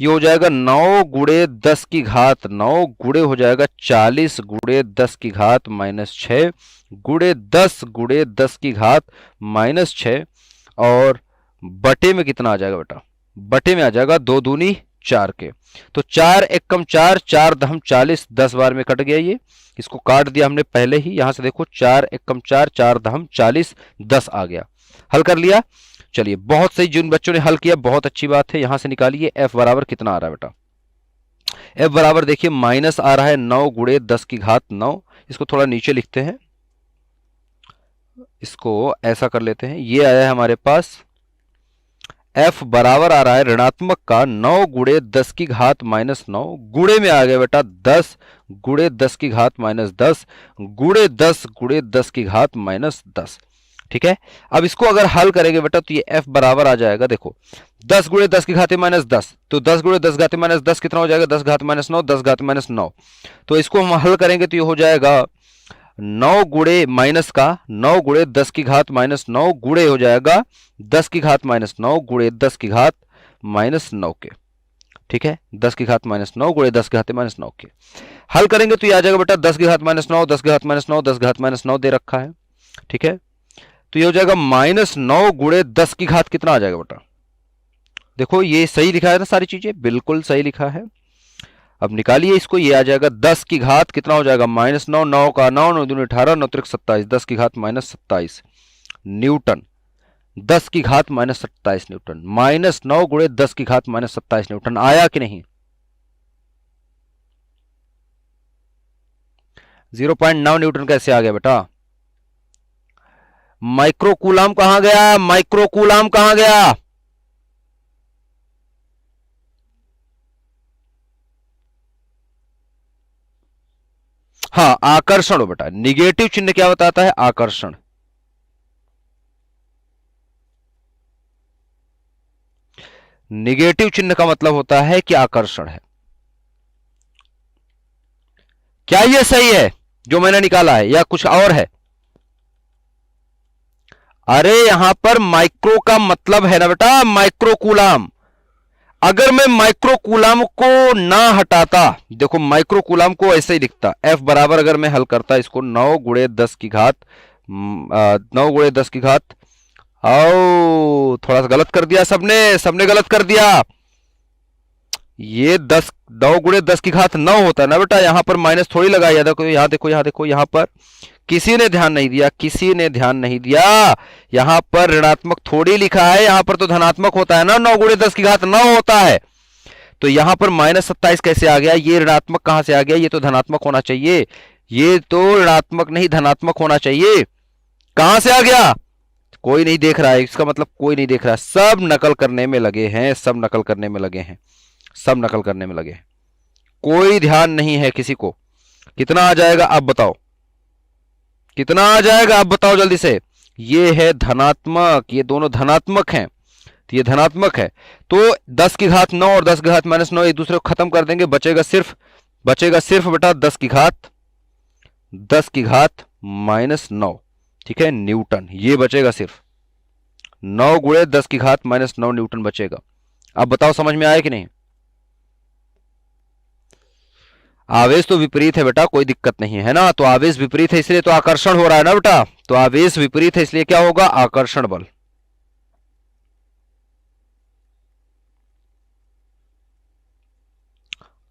ये हो जाएगा 9 गुणे 10 की घात 9 गुणे हो जाएगा 40 गुणे 10 की घात -6 गुणे 10 की घात -6, और बटे में कितना आ जाएगा बेटा, बटे में आ जाएगा 2 दूनी 4 के। तो 4 एकम 4, 4 दहम 40, 10 बार में कट गया, ये इसको काट दिया हमने पहले ही। यहां से देखो 4 एकम 4, 4 दहम 40, 10 आ गया। हल कर लिया, चलिए बहुत सही, जिन बच्चों ने हल किया बहुत अच्छी बात है। यहां से निकालिए एफ बराबर कितना आ रहा है बेटा, एफ बराबर देखिए माइनस आ रहा है 9 गुणे 10 की घात 9। इसको थोड़ा नीचे लिखते हैं, इसको ऐसा कर लेते हैं। ये आया है हमारे पास, एफ बराबर आ रहा है ऋणात्मक का 9 गुणे 10 की घात -9, गुणे में आ गया बेटा 10 गुणे 10 की घात -10 गुणे 10 गुणे 10 की घात -10। ठीक है, अब इसको अगर हल करेंगे बेटा तो ये f बराबर आ जाएगा, देखो 10 गुणे 10 की घाते -10, तो 10 गुणे 10 घाते -10 कितना हो जाएगा, 10 घात -9, 10 घात -9। तो इसको हम हल करेंगे तो ये हो जाएगा 9 गुणे माइनस का 9 गुणे 10 की घात -9 गुणे हो जाएगा 10 की घात -9 गुणे 10 की घात -9 के। ठीक है, 10 की घात -9 गुणे 10 की घात -9 के। हल करेंगे तो ये आ जाएगा बेटा 10 की घात -9, 10 की घात -9, 10 की घात -9 दे रखा है। ठीक है, तो ये हो जाएगा -9 गुणे 10 की घात कितना आ जाएगा बेटा, देखो ये सही लिखा है ना, सारी चीजें बिल्कुल सही लिखा है। अब निकालिए इसको, ये आ जाएगा 10 की घात कितना हो जाएगा -9, 9 का 9, 9 दूनी 18, 9 त्रिक 27, 10 की घात -27 न्यूटन, 10 की घात -27 न्यूटन। -9 गुणे 10 की घात -27 न्यूटन आया कि नहीं, 0.9 न्यूटन कैसे आ गया बेटा। माइक्रोकूलाम कहां गया, माइक्रोकूलाम कहां गया, हाँ आकर्षण हो बेटा, निगेटिव चिन्ह क्या बताता है, आकर्षण। निगेटिव चिन्ह का मतलब होता है कि आकर्षण है। क्या यह सही है जो मैंने निकाला है या कुछ और है, अरे यहां पर माइक्रो का मतलब है ना बेटा माइक्रोकूलाम। अगर मैं माइक्रोकूलाम को ना हटाता, देखो माइक्रोकूलाम को ऐसे ही लिखता, एफ बराबर अगर मैं हल करता इसको 9 गुणे 10 की घात 9 गुणे 10 की घात, आओ थोड़ा सा गलत कर दिया, सबने सबने गलत कर दिया। ये 10 9 गुणे 10 की घात 9 होता है ना बेटा, यहां पर माइनस थोड़ी लगाया, देखो यहां देखो, यहां देखो, यहां पर किसी ने ध्यान नहीं दिया, किसी ने ध्यान नहीं दिया, यहां पर ऋणात्मक थोड़ी लिखा है, यहां पर तो धनात्मक होता है ना, 9 गुणे 10 की घात 9 होता है। तो यहां पर -27 कैसे आ गया, ये ऋणात्मक कहां से आ गया, ये तो धनात्मक होना चाहिए, ये तो ऋणात्मक नहीं धनात्मक होना चाहिए, कहां से आ गया, कोई नहीं देख रहा है, इसका मतलब कोई नहीं देख रहा है, सब नकल करने में लगे हैं, सब नकल करने में लगे हैं, सब नकल करने में लगे हैं, कोई ध्यान नहीं है किसी को। कितना आ जाएगा अब बताओ, कितना आ जाएगा अब बताओ जल्दी से। ये है धनात्मक, ये दोनों धनात्मक हैं, तो ये धनात्मक है, तो 10 की घात 9 और 10 की घात -9 एक दूसरे को खत्म कर देंगे, बचेगा सिर्फ बेटा 10 की घात -9। ठीक है, न्यूटन, ये बचेगा सिर्फ 9 गुणे 10 की घात -9 न्यूटन बचेगा। अब बताओ समझ में आया कि नहीं। आवेश तो विपरीत है बेटा, कोई दिक्कत नहीं है ना, तो आवेश विपरीत है इसलिए तो आकर्षण हो रहा है ना बेटा, तो आवेश विपरीत है इसलिए क्या होगा, आकर्षण बल।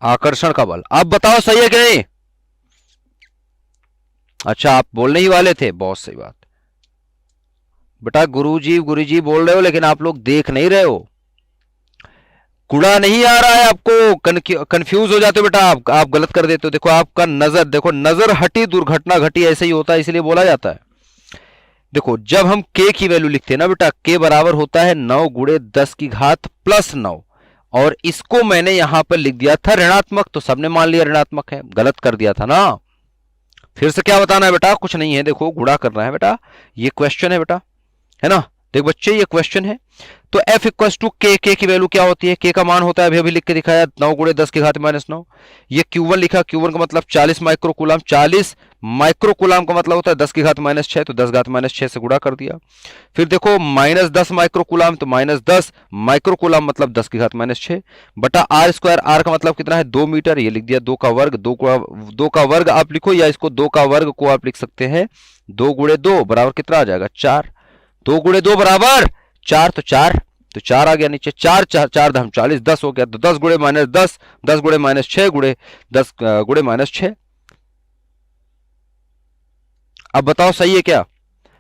आकर्षण का बल। अब बताओ सही है कि नहीं, अच्छा आप बोलने ही वाले थे, बहुत सही बात बेटा, गुरुजी बोल रहे हो लेकिन आप लोग देख नहीं रहे हो, कूड़ा नहीं आ रहा है आपको, कंफ्यूज हो जाते हो बेटा, आप गलत कर देते हो। देखो आपका नजर, देखो नजर हटी दुर्घटना घटी, ऐसे ही होता है, इसलिए बोला जाता है। देखो जब हम k की वैल्यू लिखते हैं ना बेटा, k बराबर होता है 9 गुणे 10 की घात +9, और इसको मैंने यहां पर लिख दिया था ऋणात्मक, तो सबने मान लिया ऋणात्मक है, गलत कर दिया था ना। फिर से क्या बताना है बेटा, कुछ नहीं है, देखो गुणा करना है बेटा, ये क्वेश्चन है बेटा, है ना। देख बच्चे ये क्वेश्चन है, तो f इक्वल्स टू के की वैल्यू क्या होती है, के का मान होता है अभी अभी लिख के दिखाया 9 गुणे 10 की घात -9। ये Q1 लिखा, Q1 का मतलब 40 माइक्रोकूलम, 40 माइक्रोकूलम का मतलब होता है 10 की घात -6, तो 10 घात -6 से गुणा कर दिया। फिर देखो -10 माइक्रोकूलम, तो -10 माइक्रोकूलम मतलब 10 की घात -6 बटा r², r का मतलब कितना है 2 मीटर, ये लिख दिया 2 का वर्ग, 2 का वर्ग आप लिखो, या इसको 2 का वर्ग को आप लिख सकते हैं 2 गुणे 2 बराबर कितना आ जाएगा 4, 2 गुणे 2 बराबर 4, तो 4 आ गया नीचे, 4 4 4 दम 40, 10 हो गया, तो 10 गुणे -10, 10 गुणे -6 गुणे 10 गुणे -6। अब बताओ सही है क्या,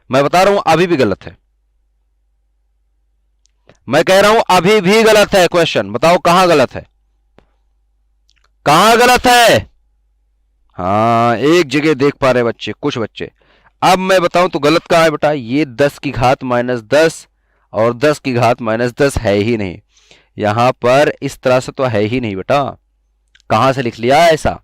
मैं बता रहा हूं अभी भी गलत है, मैं कह रहा हूं अभी भी गलत है क्वेश्चन, बताओ कहां गलत है, कहां गलत है। हाँ एक जगह देख पा रहे बच्चे, कुछ बच्चे। अब मैं बताऊं तो गलत कहां है बेटा, ये 10 की घात -10 और 10 की घात -10 है ही नहीं, यहां पर इस तरह से तो है ही नहीं बेटा, कहां से लिख लिया ऐसा,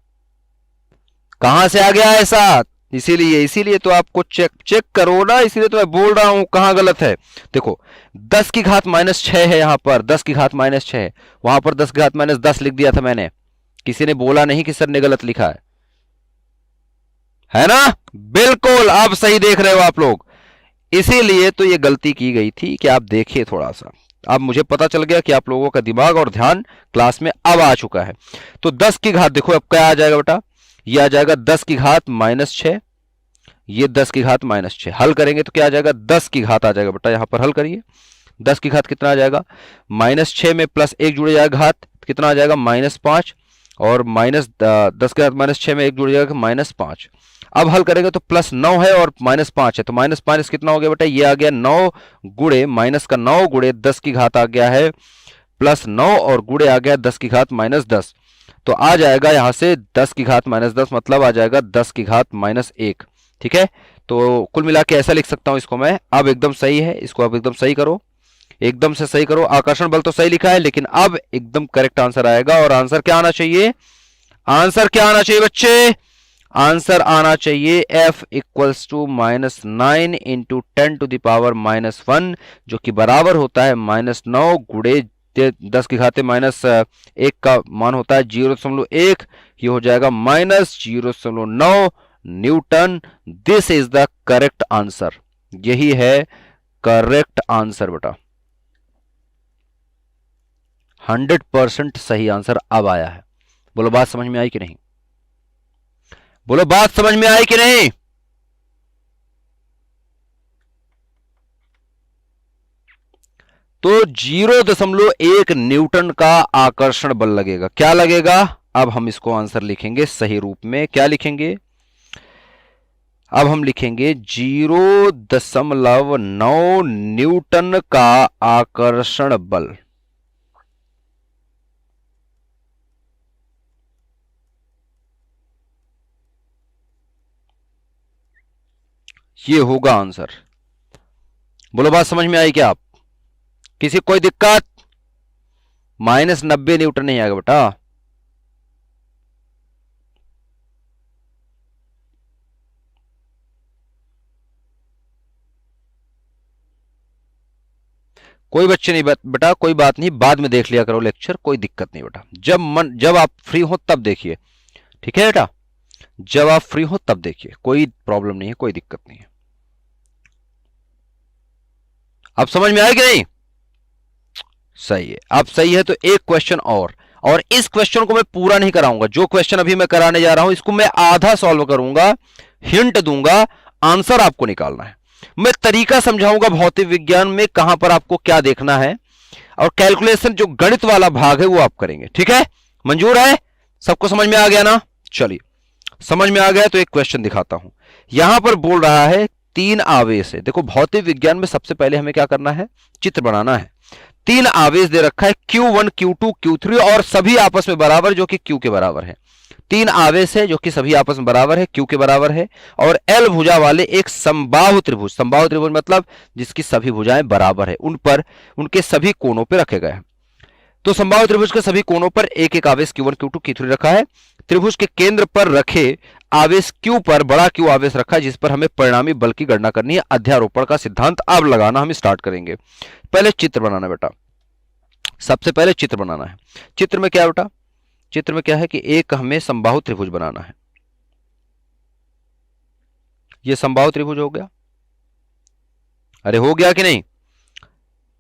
कहां से आ गया ऐसा, इसीलिए तो आपको चेक करो ना, इसीलिए तो मैं बोल रहा हूं कहां गलत है। देखो 10 की घात -6 है, यहां पर 10 की घात -6 है, वहां पर 10 की घात -10 लिख दिया था मैंने, किसी ने बोला नहीं कि सर ने गलत लिखा है ना, बिल्कुल अब सही देख रहे हो आप लोग, इसीलिए तो ये गलती की गई थी कि आप देखिए थोड़ा सा, अब मुझे पता चल गया कि आप लोगों का दिमाग और ध्यान क्लास में अब आ चुका है। तो 10 की घात देखो अब क्या आ जाएगा बेटा, ये आ जाएगा 10 की घात -6, ये 10 की घात -6, हल करेंगे तो क्या आ जाएगा 10 की घात आ जाएगा बेटा, यहां पर हल करिए, 10 की घात कितना आ जाएगा, -6 में +1 जुड़ जाएगा घात, कितना आ जाएगा -5, और -10 की घात -6 में 1 जुड़ जाएगा -5। अब हल करेंगे तो +9 है और -5 है, तो -5 कितना हो गया बेटा, ये आ गया 9 गुणे -9 गुणे 10 की घात आ गया है +9 और गुणे आ गया 10 की घात -10, तो आ जाएगा यहां से 10 की घात -10 मतलब आ जाएगा 10 की घात -1, ठीक है। तो कुल मिला के ऐसा लिख सकता हूं इसको मैं, अब एकदम सही है, इसको अब एकदम सही करो, एकदम से सही करो, आकर्षण बल तो सही लिखा है लेकिन अब एकदम करेक्ट आंसर आएगा, और आंसर क्या आना चाहिए, आंसर क्या आना चाहिए बच्चे, आंसर आना चाहिए f इक्वल्स टू -9 इंटू 10⁻⁻1 जो कि बराबर होता है -9 गुणे 10 की घाते -1 का मान होता है 0.1, ये हो जाएगा -0.9 Newton. This is the correct answer, यही है करेक्ट आंसर बेटा, 100% सही आंसर अब आया है। बोलो बात समझ में आई कि नहीं, बोलो बात समझ में आई कि नहीं। तो 0.1 न्यूटन का आकर्षण बल लगेगा, क्या लगेगा, अब हम इसको आंसर लिखेंगे सही रूप में, क्या लिखेंगे, अब हम लिखेंगे 0.9 न्यूटन का आकर्षण बल, ये होगा आंसर। बोलो बात समझ में आई क्या, आप किसी कोई दिक्कत, -90 न्यूटन नहीं आएगा बेटा, कोई बच्चे नहीं बेटा, कोई बात नहीं, बाद में देख लिया करो लेक्चर, कोई दिक्कत नहीं बेटा, जब आप फ्री हो तब देखिए, ठीक है बेटा, जब आप फ्री हो तब देखिए, कोई प्रॉब्लम नहीं है, कोई दिक्कत नहीं है। अब समझ में आया कि नहीं, सही है, अब सही है। तो एक क्वेश्चन और इस क्वेश्चन को मैं पूरा नहीं कराऊंगा, जो क्वेश्चन अभी मैं कराने जा रहा हूं इसको मैं आधा सॉल्व करूंगा, हिंट दूंगा, आंसर आपको निकालना है, मैं तरीका समझाऊंगा भौतिक विज्ञान में कहां पर आपको क्या देखना है, और कैलकुलेशन जो गणित वाला भाग है वो आप करेंगे, ठीक है, मंजूर है, सबको समझ में आ गया ना, चलिए समझ में आ गया तो एक क्वेश्चन दिखाता हूं, यहां पर बोल रहा है 3 आवेश है, देखो भौतिक विज्ञान में सबसे पहले हमें क्या करना है, चित्र बनाना है, 3 आवेश दे रखा है Q1 Q2 Q3 और सभी आपस में बराबर जो कि Q के बराबर है, 3 आवेश है जो कि सभी आपस में बराबर है, Q के बराबर है, और L भुजा वाले एक समबाहु त्रिभुज मतलब जिसकी सभी भुजाएं बराबर है, उन पर उनके सभी कोणों पर रखे गए हैं। तो संभावित त्रिभुज के सभी कोणों पर एक एक आवेश Q1 Q2 Q3 रखा है। त्रिभुज के केंद्र पर रखे आवेश Q पर बड़ा Q आवेश रखा है, जिस पर हमें परिणामी बल की गणना करनी है। अध्यारोपण का सिद्धांत अब लगाना हम स्टार्ट करेंगे। पहले चित्र बनाना बेटा, सबसे पहले चित्र बनाना है। चित्र में क्या है बेटा, चित्र में क्या है कि एक हमें समबाहु त्रिभुज बनाना है। ये समबाहु त्रिभुज हो गया, अरे हो गया कि नहीं?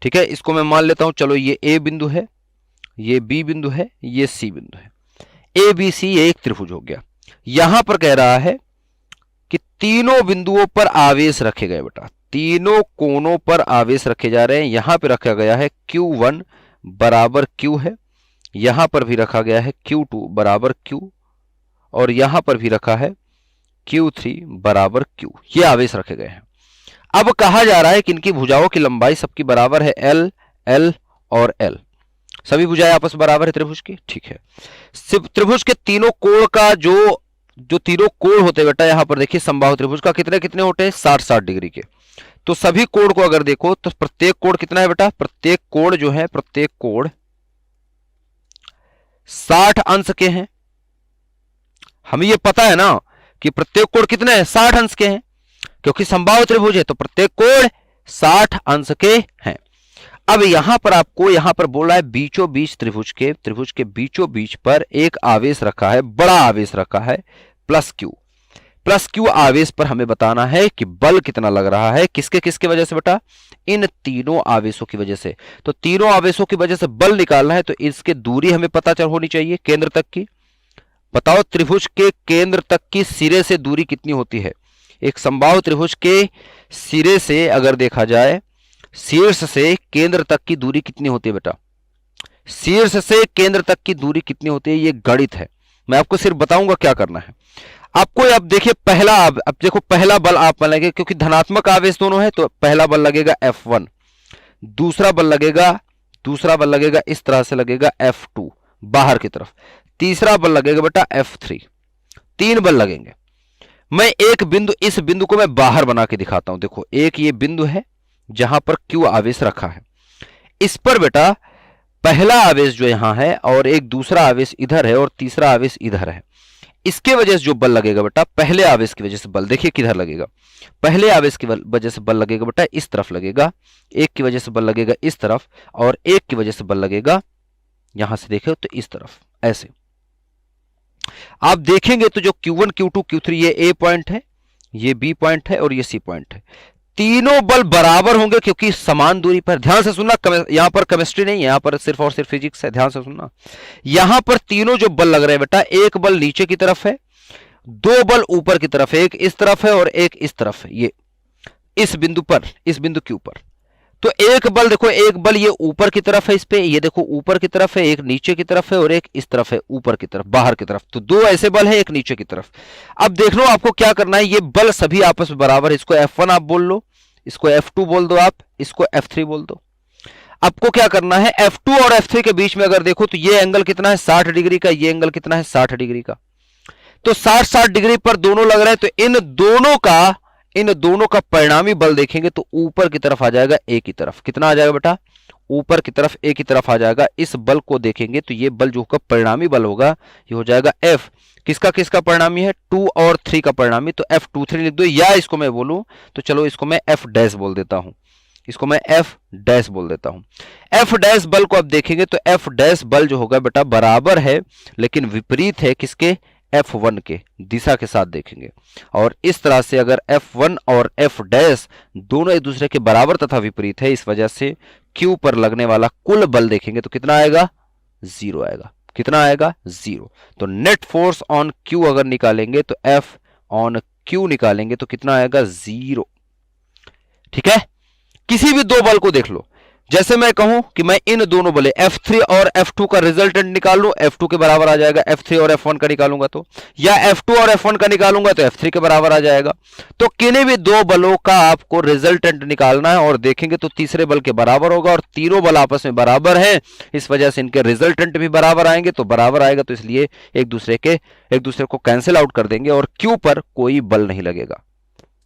ठीक है, इसको मैं मान लेता हूं, चलो ये ए बिंदु है, ये बी बिंदु है, ये सी बिंदु है। ए बी सी एक त्रिभुज हो गया। यहां पर कह रहा है कि तीनों बिंदुओं पर आवेश रखे गए बेटा, तीनों कोनों पर आवेश रखे जा रहे हैं। यहां पर रखा गया है Q1 बराबर Q है, यहां पर भी रखा गया है Q2 बराबर Q, और यहां पर भी रखा है Q3 बराबर Q। ये आवेश रखे गए हैं। अब कहा जा रहा है कि इनकी भुजाओं की लंबाई सबकी बराबर है L, L और L। सभी भुजाएं आपस में बराबर है त्रिभुज की, ठीक है। त्रिभुज के तीनों कोण का जो तीनों कोण होते हैं बेटा, यहां पर देखिए समबाहु त्रिभुज का कितने कितने होते हैं, 60-60 डिग्री के। तो सभी कोण को अगर देखो तो प्रत्येक कोण कितना है बेटा, प्रत्येक कोण जो है, प्रत्येक कोण 60 अंश के हैं। हमें यह पता है ना कि प्रत्येक कोण कितने हैं, 60 अंश के हैं, क्योंकि समबाहु त्रिभुज है तो प्रत्येक कोण 60 अंश के हैं। अब यहां पर आपको यहां पर बोल रहा है बीचों बीच त्रिभुज के बीचों बीच पर एक आवेश रखा है, बड़ा आवेश रखा है प्लस क्यू आवेश पर हमें बताना है कि बल कितना लग रहा है, किसके किसके वजह से बेटा, इन तीनों आवेशों की वजह से। तो तीनों आवेशों की वजह से बल निकालना है, तो इसके दूरी हमें पता चल होनी चाहिए केंद्र तक की। बताओ त्रिभुज के केंद्र तक की सिरे से दूरी कितनी होती है? एक समबाहु त्रिभुज के सिरे से अगर देखा जाए, शीर्ष से केंद्र तक की दूरी कितनी होती है बेटा, शीर्ष से केंद्र तक की दूरी कितनी होती है, ये गणित है। मैं आपको सिर्फ बताऊंगा क्या करना है आपको। अब देखिए अब देखो पहला बल आप लगेगा, क्योंकि धनात्मक आवेश दोनों है, तो पहला बल लगेगा F1, दूसरा बल लगेगा इस तरह से लगेगा F2 बाहर की तरफ, तीसरा बल लगेगा बेटा F3। 3 बल लगेंगे। मैं एक बिंदु, इस बिंदु को मैं बाहर बना के दिखाता हूं। देखो एक ये बिंदु है जहां पर Q आवेश रखा है, इस पर बेटा पहला आवेश जो यहां है, और एक दूसरा आवेश इधर है, और तीसरा आवेश इधर है। इसके वजह से जो बल लगेगा बेटा, पहले आवेश की वजह से बल देखिए किधर लगेगा, पहले आवेश की वजह से बल लगेगा बेटा इस तरफ लगेगा, एक की वजह से बल लगेगा इस तरफ, और एक की वजह से बल लगेगा यहां से देखो तो इस तरफ। ऐसे आप देखेंगे तो जो Q1 Q2 Q3 ये A पॉइंट है, ये B पॉइंट है, और ये C पॉइंट है। तीनों बल बराबर होंगे क्योंकि समान दूरी पर। ध्यान से सुनना, यहां पर केमिस्ट्री नहीं है, यहां पर सिर्फ और सिर्फ फिजिक्स है। ध्यान से सुनना, यहां पर तीनों जो बल लग रहे हैं बेटा, एक बल नीचे की तरफ है, 2 बल ऊपर की तरफ है, एक इस तरफ है और एक इस तरफ है, ये इस बिंदु पर, इस बिंदु Q पर। तो एक बल देखो, एक बल ये ऊपर की तरफ है, इस पे ये देखो ऊपर की तरफ है, एक नीचे की तरफ है, और एक इस तरफ है ऊपर की तरफ, बाहर की तरफ। तो 2 ऐसे बल है, एक नीचे की तरफ। अब देख लो आपको क्या करना है, ये बल सभी आपस में बराबर है। इसको F1 आप बोल लो, इसको F2 बोल दो, आप इसको F3 बोल दो। आपको क्या करना है, F2 और F3 के बीच में अगर देखो तो ये एंगल कितना है, 60 डिग्री का, ये एंगल कितना है, 60 डिग्री का। तो 60-60 डिग्री पर दोनों लग रहे हैं, तो इन दोनों का परिणामी बल देखेंगे तो ऊपर की तरफ आ जाएगा A की तरफ। कितना आ जाएगा बेटा, ऊपर की तरफ A की तरफ आ जाएगा। इस बल को देखेंगे तो ये बल जो होगा परिणामी बल होगा, ये हो जाएगा F। किसका किसका परिणामी है, 2 और 3 का परिणामी। तो F23 लिख दो, या इसको मैं बोलूं तो चलो इसको मैं F डैश बोल देता हूं, इसको मैं F डैश बोल देता हूं। F डैश बल को अब देखेंगे तो F डैश बल जो होगा बेटा बराबर है, लेकिन विपरीत है किसके, F1 के दिशा के साथ देखेंगे। और इस तरह से अगर F1 और F डैश दोनों एक दूसरे के बराबर तथा विपरीत है, इस वजह से Q पर लगने वाला कुल बल देखेंगे तो कितना आएगा, 0 आएगा। कितना आएगा, 0। तो नेट फोर्स ऑन Q अगर निकालेंगे तो F ऑन Q निकालेंगे तो कितना आएगा, 0। ठीक है, किसी भी 2 बल को देख लो, जैसे मैं कहूं कि मैं इन दोनों बले F3 और F2 का रिजल्टेंट निकाल लूं, F2 के बराबर आ जाएगा, F3 और F1 का निकालूंगा तो, या F2 और F1 का निकालूंगा तो F3 के बराबर आ जाएगा। तो किन्हीं भी 2 बलों का आपको रिजल्टेंट निकालना है, और देखेंगे तो तीसरे बल के बराबर होगा, और तीनों बल आपस में बराबर हैं, इस वजह से इनके रिजल्टेंट भी बराबर आएंगे। तो बराबर आएगा तो इसलिए एक दूसरे को कैंसिल आउट कर देंगे, और Q पर कोई बल नहीं लगेगा,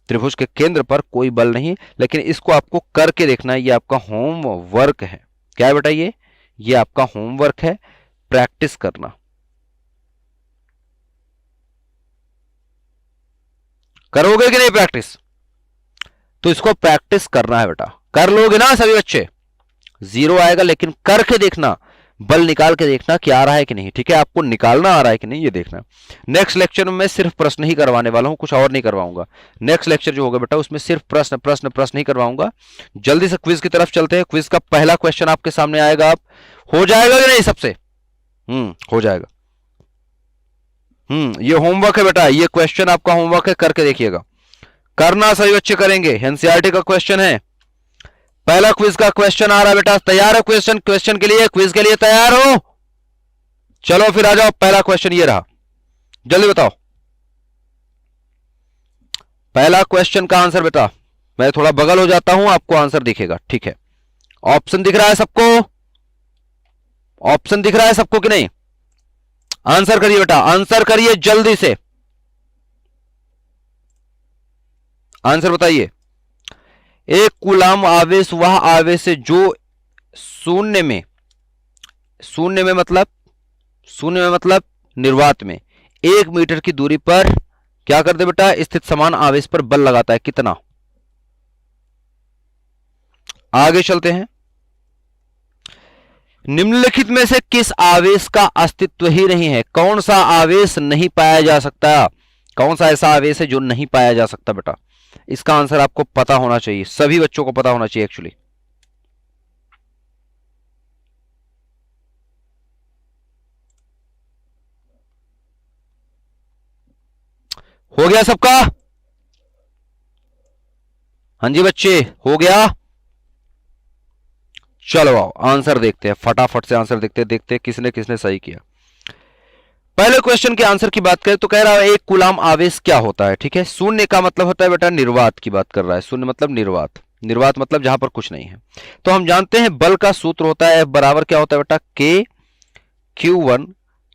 त्रिभुज के केंद्र पर कोई बल नहीं। लेकिन इसको आपको करके देखना है, ये आपका होमवर्क है। क्या है बेटा, ये ये आपका होमवर्क है, प्रैक्टिस करना। करोगे कि नहीं प्रैक्टिस? तो इसको प्रैक्टिस करना है बेटा, कर लोगे ना सभी बच्चे? 0 आएगा, लेकिन करके देखना, बल निकाल के देखना कि आ रहा है कि नहीं। ठीक है, आपको निकालना आ रहा है कि नहीं ये देखना। नेक्स्ट लेक्चर में मैं सिर्फ प्रश्न ही करवाने वाला हूं, कुछ और नहीं करवाऊंगा। नेक्स्ट लेक्चर जो होगा बेटा उसमें सिर्फ प्रश्न प्रश्न प्रश्न ही करवाऊंगा। जल्दी से क्विज की तरफ चलते हैं। क्विज का पहला क्वेश्चन आपके सामने आएगा। आप हो जाएगा कि नहीं सबसे? हो जाएगा। ये होमवर्क है बेटा, ये क्वेश्चन आपका होमवर्क है, करके देखिएगा। करना सभी बच्चे करेंगे। एनसीईआरटी का क्वेश्चन है, पहला क्विज का क्वेश्चन आ रहा है बेटा। तैयार है क्वेश्चन के लिए? क्विज के लिए तैयार हो? चलो फिर आ जाओ, पहला क्वेश्चन ये रहा, जल्दी बताओ। पहला क्वेश्चन का आंसर बेटा, मैं थोड़ा बगल हो जाता हूं, आपको आंसर दिखेगा। ठीक है, ऑप्शन दिख रहा है सबको? ऑप्शन दिख रहा है सबको कि नहीं? आंसर करिए बेटा, आंसर करिए जल्दी से, आंसर बताइए। एक कूलाम आवेश वह आवेश है जो शून्य में मतलब निर्वात में 1 मीटर की दूरी पर क्या कर दे बेटा? स्थित समान आवेश पर बल लगाता है। कितना? आगे चलते हैं। निम्नलिखित में से किस आवेश का अस्तित्व ही नहीं है? कौन सा आवेश नहीं पाया जा सकता? कौन सा ऐसा आवेश है जो नहीं पाया जा सकता बेटा? इसका आंसर आपको पता होना चाहिए, सभी बच्चों को पता होना चाहिए एक्चुअली। हो गया सबका? हाँ जी बच्चे, हो गया? चलो आओ आंसर देखते हैं, फटाफट से आंसर देखते हैं किसने किसने सही किया। पहले क्वेश्चन के आंसर की बात करें तो कह रहा है एक कूलाम आवेश क्या होता है। ठीक है, शून्य का मतलब होता है बेटा निर्वात की बात कर रहा है। शून्य मतलब निर्वात, निर्वात मतलब जहां पर कुछ नहीं है। तो हम जानते हैं बल का सूत्र होता है F बराबर क्या होता है बेटा? K Q1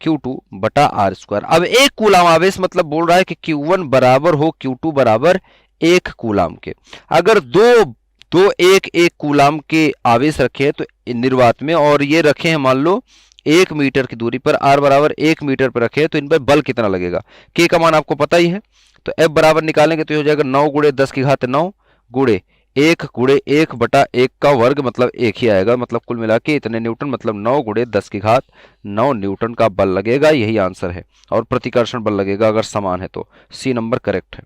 Q2 बटा आर स्क्वायर। अब एक कूलाम आवेश मतलब बोल रहा है कि Q1 बराबर हो Q2 बराबर 1 कूलाम के। अगर दो एक कूलाम के आवेश रखे हैं तो निर्वात में, और ये रखे हैं मान लो 1 मीटर की दूरी पर, r बराबर 1 मीटर पर रखे, तो इन पर बल कितना लगेगा? k का मान आपको पता ही है, तो F बराबर निकालेंगे तो हो जाएगा 9 गुणे 10 की घात 9 गुणे 1 बटा 1 का वर्ग, मतलब 1 ही आएगा। मतलब कुल मिला के इतने न्यूटन, मतलब 9 गुणे 10 की घात 9 न्यूटन का बल लगेगा। यही आंसर है। और प्रतिकर्षण बल लगेगा अगर समान है तो। सी नंबर करेक्ट है।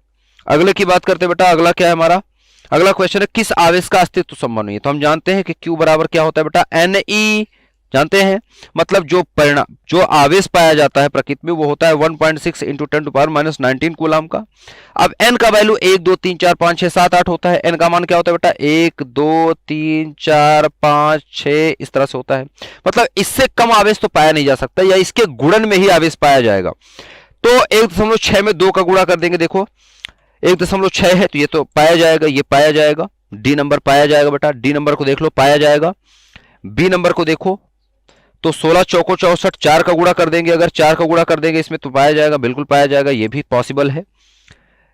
अगले की बात करते बेटा, अगला क्या है हमारा? अगला क्वेश्चन है किस आवेश का अस्तित्व संभव नहीं है? तो हम जानते हैं कि Q बराबर क्या होता है बेटा? Ne, जानते हैं, मतलब जो आवेश पाया जाता है प्रकृति में वो होता है 1.6 इंटू 10⁻⁻19 कूलाम का। अब n का वैल्यू 1 2 3 4 5 6 7 8 होता है। n का मान क्या होता है बेटा? 1 2 3 4 5 6 इस तरह से होता है। मतलब इससे कम आवेश तो पाया नहीं जा सकता, या इसके गुणन में ही आवेश पाया जाएगा। तो 1.6 में 2 का गुणा कर देंगे, देखो 1.6 है तो ये तो पाया जाएगा, ये पाया जाएगा, डी नंबर पाया जाएगा बेटा। डी नंबर को देख लो, पाया जाएगा। बी नंबर को देखो तो 16 चौको 64, 4 का गुणा कर देंगे, अगर 4 का गुणा कर देंगे इसमें तो पाया जाएगा, बिल्कुल पाया जाएगा, ये भी पॉसिबल है।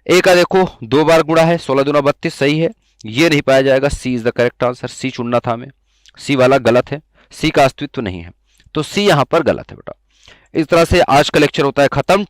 ए का देखो 2 बार गुणा है, 16 दूना 32, सही है, ये नहीं पाया जाएगा। सी इज द करेक्ट आंसर। सी चुनना था हमें, सी वाला गलत है, सी का अस्तित्व नहीं है, तो सी यहां पर गलत है बेटा। इस तरह से आज का लेक्चर होता है खत्म।